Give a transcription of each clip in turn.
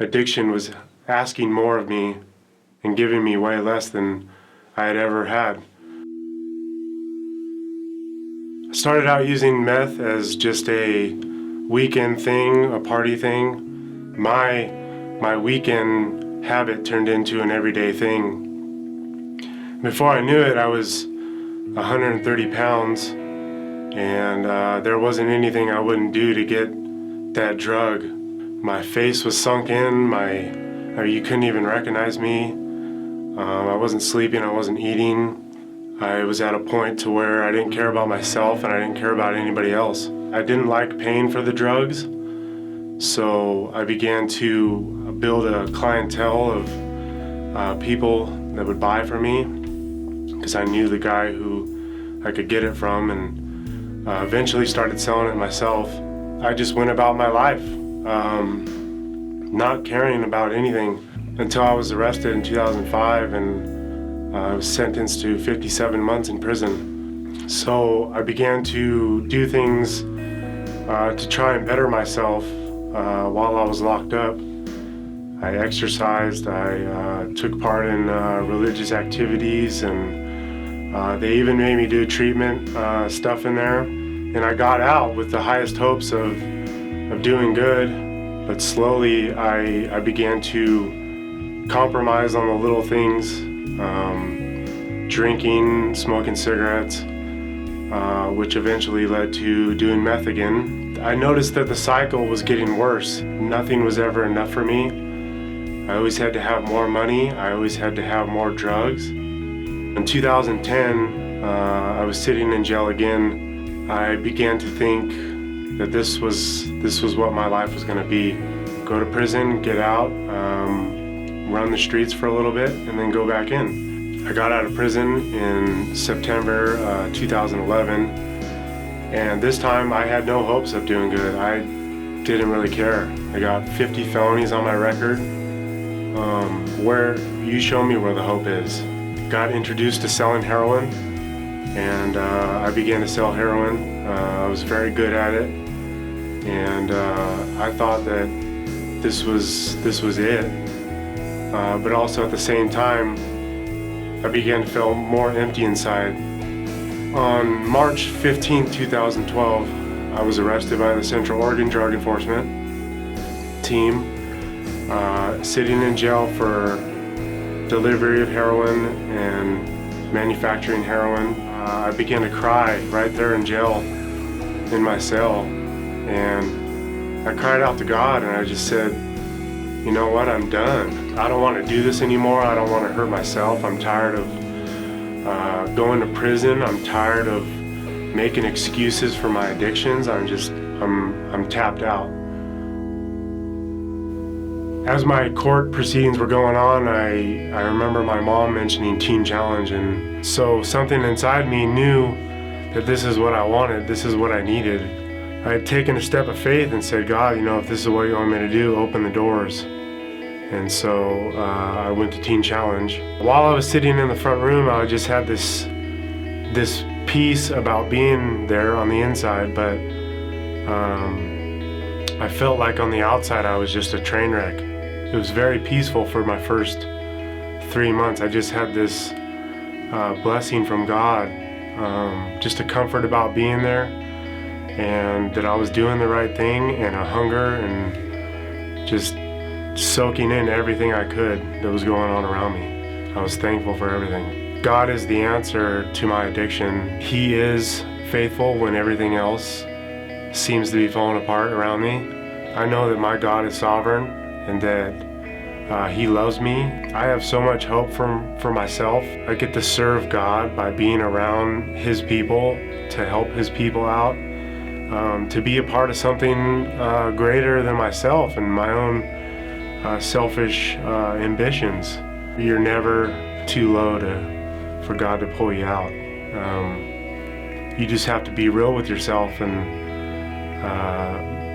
addiction was asking more of me and giving me way less than I had ever had. I started out using meth as just a weekend thing, a party thing. My weekend habit turned into an everyday thing. Before I knew it, I was 130 pounds, and there wasn't anything I wouldn't do to get that drug. My face was sunk in, you couldn't even recognize me. I wasn't sleeping, I wasn't eating. I was at a point to where I didn't care about myself and I didn't care about anybody else. I didn't like paying for the drugs, so I began to build a clientele of people that would buy from me, because I knew the guy who I could get it from, and eventually started selling it myself. I just went about my life, not caring about anything, until I was arrested in 2005 and I was sentenced to 57 months in prison. So I began to do things to try and better myself while I was locked up. I exercised, I took part in religious activities, and they even made me do treatment stuff in there. And I got out with the highest hopes of doing good, but slowly I began to compromise on the little things, drinking, smoking cigarettes, which eventually led to doing meth again. I noticed that the cycle was getting worse. Nothing was ever enough for me. I always had to have more money. I always had to have more drugs. In 2010, I was sitting in jail again. I began to think that this was what my life was going to be. Go to prison, get out, run the streets for a little bit, and then go back in. I got out of prison in September 2011, and this time I had no hopes of doing good. I didn't really care. I got 50 felonies on my record. Where you show me where the hope is. Got introduced to selling heroin, and I began to sell heroin. I was very good at it, and I thought that this was it. But also at the same time, I began to feel more empty inside. On March 15, 2012, I was arrested by the Central Oregon Drug Enforcement team, sitting in jail for delivery of heroin and manufacturing heroin. I began to cry right there in jail in my cell, and I cried out to God, and I just said, you know what, I'm done. I don't want to do this anymore. I don't want to hurt myself. I'm tired of going to prison. I'm tired of making excuses for my addictions. I'm tapped out. As my court proceedings were going on, I remember my mom mentioning Teen Challenge, and so something inside me knew that this is what I wanted, this is what I needed. I had taken a step of faith and said, God, you know, if this is what you want me to do, open the doors. And so I went to Teen Challenge. While I was sitting in the front room, I just had this peace about being there on the inside, but I felt like on the outside I was just a train wreck. It was very peaceful for my first 3 months. I just had this blessing from God, just a comfort about being there, and that I was doing the right thing, and a hunger, and just soaking in everything I could that was going on around me. I was thankful for everything. God is the answer to my addiction. He is faithful when everything else seems to be falling apart around me. I know that my God is sovereign and that He loves me. I have so much hope for myself. I get to serve God by being around His people, to help His people out, to be a part of something greater than myself and my own selfish ambitions. You're never too low for God to pull you out. You just have to be real with yourself and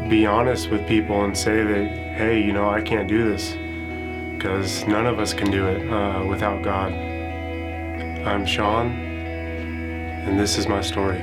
be honest with people and say that, hey, you know, I can't do this, because none of us can do it without God. I'm Shawn, and this is my story.